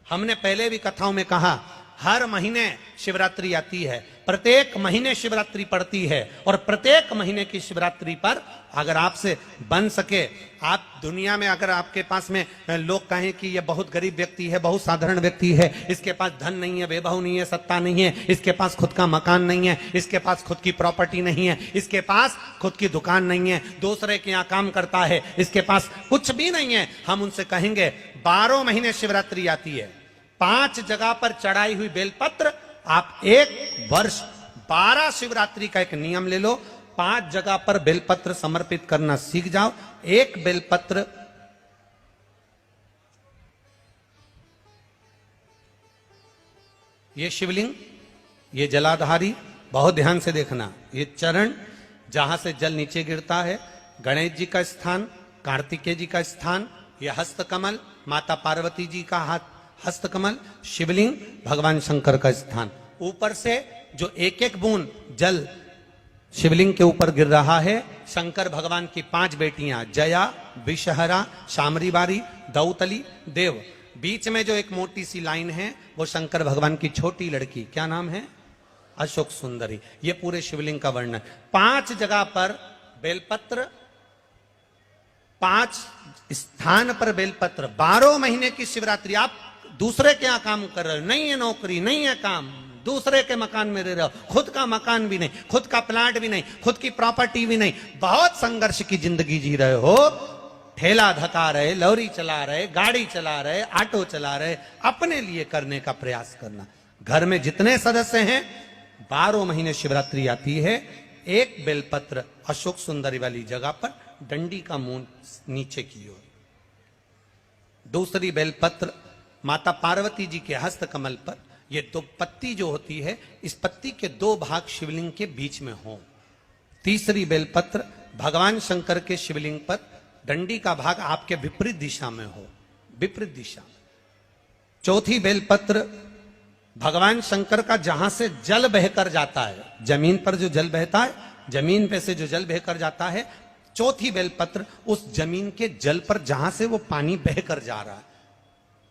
हमने पहले भी कथाओं में कहा, हर महीने शिवरात्रि आती है, प्रत्येक महीने शिवरात्रि पड़ती है, और प्रत्येक महीने की शिवरात्रि पर अगर आपसे बन सके, आप दुनिया में अगर आपके पास में लोग कहें कि ये बहुत गरीब व्यक्ति है, बहुत साधारण व्यक्ति है, इसके पास धन नहीं है, वैभव नहीं है, सत्ता नहीं है, इसके पास खुद का मकान नहीं है, इसके पास खुद की प्रॉपर्टी नहीं है, इसके पास खुद की दुकान नहीं है, दूसरे के यहाँ काम करता है, इसके पास कुछ भी नहीं है, हम उनसे कहेंगे 12 महीने शिवरात्रि आती है, 5 जगह पर चढ़ाई हुई बेलपत्र, आप एक वर्ष 12 शिवरात्रि का एक नियम ले लो, 5 जगह पर बेलपत्र समर्पित करना सीख जाओ। एक बेलपत्र ये शिवलिंग, ये जलाधारी, बहुत ध्यान से देखना, ये चरण जहां से जल नीचे गिरता है, गणेश जी का स्थान, कार्तिकेय जी का स्थान, ये हस्तकमल माता पार्वती जी का हाथ हस्तकमल, शिवलिंग भगवान शंकर का स्थान। ऊपर से जो एक एक बूंद जल शिवलिंग के ऊपर गिर रहा है, शंकर भगवान की 5 बेटियां जया, विषहरा, शामरीबारी, दौतली, देव, बीच में जो एक मोटी सी लाइन है वो शंकर भगवान की छोटी लड़की, क्या नाम है, अशोक सुंदरी। ये पूरे शिवलिंग का वर्णन। 5 जगह पर बेलपत्र, 5 स्थान पर बेलपत्र, 12 महीने की शिवरात्रि। आप दूसरे के यहां काम कर रहे हो, नहीं है नौकरी, नहीं है काम, दूसरे के मकान में रह रहे हो, खुद का मकान भी नहीं, खुद का प्लाट भी नहीं, खुद की प्रॉपर्टी भी नहीं, बहुत संघर्ष की जिंदगी जी रहे हो, ठेला धका रहे, लॉरी चला रहे, गाड़ी चला रहे, ऑटो चला रहे, अपने लिए करने का प्रयास करना। घर में जितने सदस्य हैं, 12 महीने शिवरात्रि आती है, एक बेलपत्र अशोक सुंदरी वाली जगह पर डंडी का मुंह नीचे की ओर, दूसरी बेलपत्र माता पार्वती जी के हस्त कमल पर, ये 2 पत्ती जो होती है, इस पत्ती के 2 भाग शिवलिंग के बीच में हो। तीसरी बेलपत्र भगवान शंकर के शिवलिंग पर, डंडी का भाग आपके विपरीत दिशा में हो, विपरीत दिशा। चौथी बेलपत्र भगवान शंकर का जहां से जल बहकर जाता है, जमीन पर जो जल बहता है, जमीन पे से जो जल बहकर जाता है, चौथी बेलपत्र उस जमीन के जल पर जहां से वो पानी बहकर जा रहा है,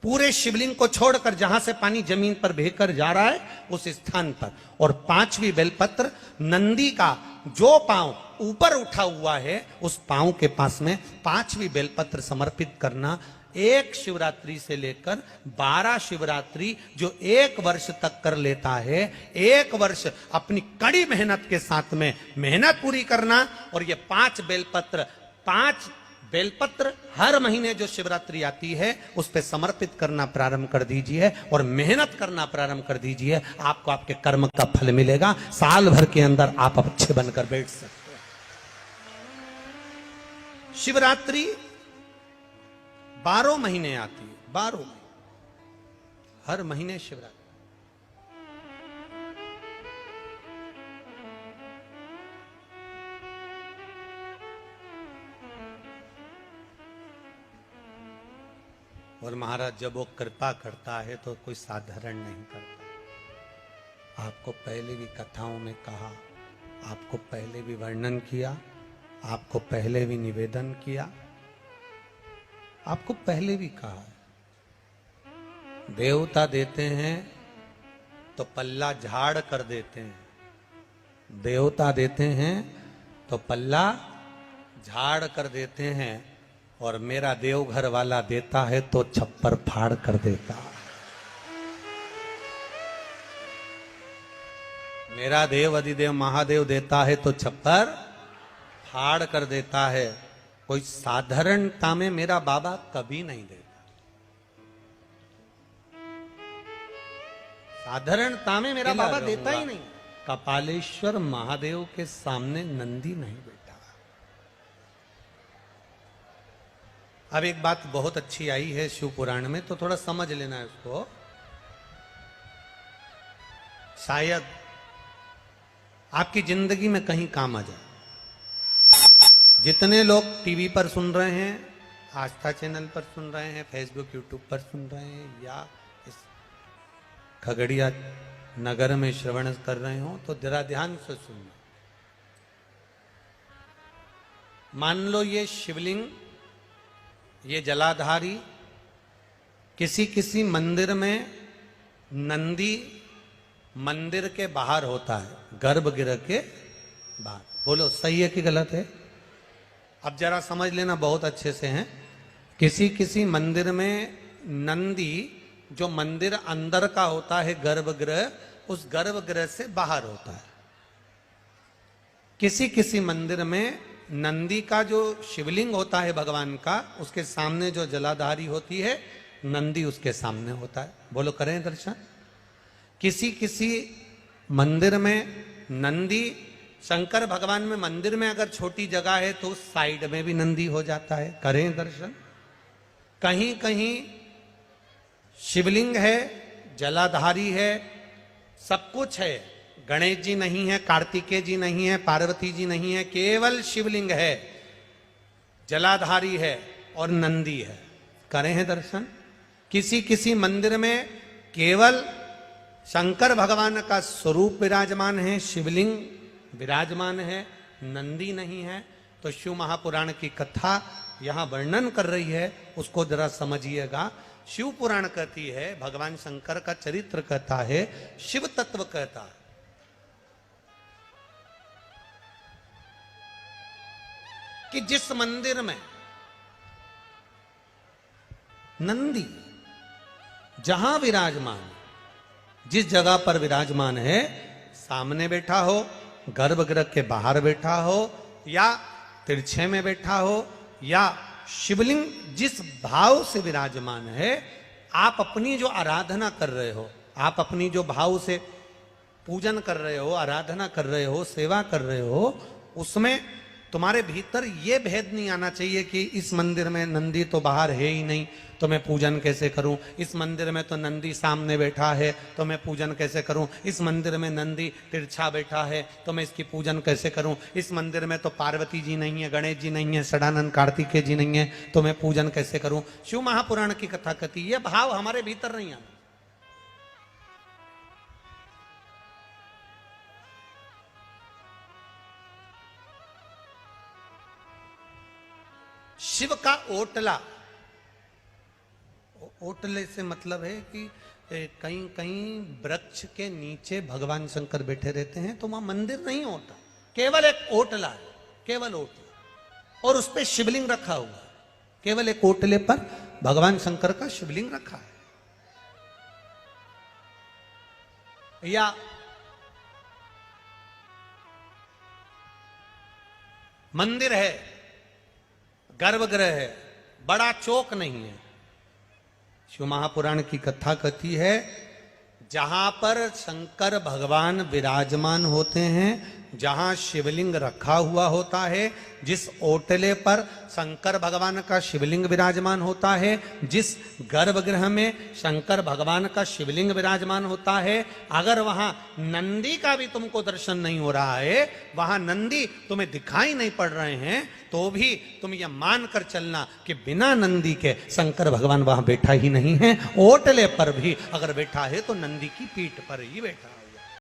पूरे शिवलिंग को छोड़कर जहां से पानी जमीन पर बहकर जा रहा है उस स्थान पर। और 5वीं बेलपत्र नंदी का जो पांव ऊपर उठा हुआ है, उस पांव के पास में 5वीं बेलपत्र समर्पित करना। एक शिवरात्रि से लेकर 12 शिवरात्रि जो 1 वर्ष तक कर लेता है, 1 वर्ष अपनी कड़ी मेहनत के साथ में मेहनत पूरी करना। और ये 5 बेलपत्र, 5 बेलपत्र हर महीने जो शिवरात्रि आती है उस पे समर्पित करना प्रारंभ कर दीजिए और मेहनत करना प्रारंभ कर दीजिए। आपको आपके कर्म का फल मिलेगा। साल भर के अंदर आप अच्छे बनकर बैठ सकते हैं। शिवरात्रि 12 महीने आती है, 12 महीने, हर महीने शिवरात्रि। और महाराज जब वो कृपा करता है तो कोई साधारण नहीं करता। आपको पहले भी कथाओं में कहा, आपको पहले भी वर्णन किया, आपको पहले भी निवेदन किया, आपको पहले भी कहा, देवता देते हैं तो पल्ला झाड़ कर देते हैं, देवता देते हैं तो पल्ला झाड़ कर देते हैं, और मेरा देवघर वाला देता है तो छप्पर फाड़ कर देता। मेरा देव अधिदेव महादेव देता है तो छप्पर फाड़ कर देता है। कोई साधारणता में मेरा बाबा कभी नहीं देता, साधारणता में मेरा बाबा देता ही नहीं। कपालेश्वर महादेव के सामने नंदी नहीं बैठा। अब एक बात बहुत अच्छी आई है शिव पुराण में, तो थोड़ा समझ लेना है उसको। शायद आपकी जिंदगी में कहीं काम आ जाए। जितने लोग टीवी पर सुन रहे हैं, आस्था चैनल पर सुन रहे हैं, फेसबुक यूट्यूब पर सुन रहे हैं, या इस खगड़िया नगर में श्रवण कर रहे हो, तो जरा ध्यान से सुनना। मान लो ये शिवलिंग, ये जलाधारी, किसी किसी मंदिर में नंदी मंदिर के बाहर होता है, गर्भगृह के बाहर। बोलो सही है कि गलत है? अब जरा समझ लेना बहुत अच्छे से हैं। किसी किसी मंदिर में नंदी जो मंदिर अंदर का होता है गर्भगृह, उस गर्भगृह से बाहर होता है। किसी किसी मंदिर में नंदी का जो शिवलिंग होता है भगवान का, उसके सामने जो जलाधारी होती है, नंदी उसके सामने होता है। बोलो करें दर्शन। किसी किसी मंदिर में नंदी, शंकर भगवान में मंदिर में अगर छोटी जगह है तो साइड में भी नंदी हो जाता है। करें दर्शन। कहीं कहीं शिवलिंग है, जलाधारी है, सब कुछ है, गणेश जी नहीं है, कार्तिकेय जी नहीं है, पार्वती जी नहीं है, केवल शिवलिंग है, जलाधारी है और नंदी है। करें हैं दर्शन। किसी किसी मंदिर में केवल शंकर भगवान का स्वरूप विराजमान है, शिवलिंग विराजमान है, नंदी नहीं है। तो शिव महापुराण की कथा यहां वर्णन कर रही है, उसको जरा समझिएगा। शिव पुराण कहती है, भगवान शंकर का चरित्र कहता है, शिव तत्व कहता है कि जिस मंदिर में नंदी जहां विराजमान, जिस जगह पर विराजमान है, सामने बैठा हो, गर्भगृह के बाहर बैठा हो, या तिरछे में बैठा हो, या शिवलिंग जिस भाव से विराजमान है, आप अपनी जो आराधना कर रहे हो, आप अपनी जो भाव से पूजन कर रहे हो, आराधना कर रहे हो, सेवा कर रहे हो, उसमें तुम्हारे भीतर ये भेद नहीं आना चाहिए कि इस मंदिर में नंदी तो बाहर है ही नहीं, तो मैं पूजन कैसे करूं। इस मंदिर में तो नंदी सामने बैठा है, तो मैं पूजन कैसे करूं। इस मंदिर में नंदी तिरछा बैठा है, तो मैं इसकी पूजन कैसे करूं। इस मंदिर में तो पार्वती जी नहीं है, गणेश जी नहीं है, सदानंद कार्तिकेय जी नहीं है, तो मैं पूजन कैसे करूं। शिव महापुराण की कथा कहती, ये भाव हमारे भीतर नहीं आना। शिव का ओटला, ओटले से मतलब है कि कहीं कहीं वृक्ष के नीचे भगवान शंकर बैठे रहते हैं, तो वहां मंदिर नहीं होता, केवल एक ओटला है, केवल ओटला, और उस पर शिवलिंग रखा हुआ है। केवल एक ओटले पर भगवान शंकर का शिवलिंग रखा है। या मंदिर है, गर्भगृह है, बड़ा चौक नहीं है। शिव महापुराण की कथा कहती है, जहां पर शंकर भगवान विराजमान होते हैं, जहां शिवलिंग रखा हुआ होता है, जिस ओटले पर शंकर भगवान का शिवलिंग विराजमान होता है, जिस गर्भगृह में शंकर भगवान का शिवलिंग विराजमान होता है, अगर वहां नंदी का भी तुमको दर्शन नहीं हो रहा है, वहां नंदी तुम्हें दिखाई नहीं पड़ रहे हैं, तो भी तुम यह मान कर चलना कि बिना नंदी के शंकर भगवान वहां बैठा ही नहीं है। ओटले पर भी अगर बैठा है तो नंदी की पीठ पर ही बैठा है।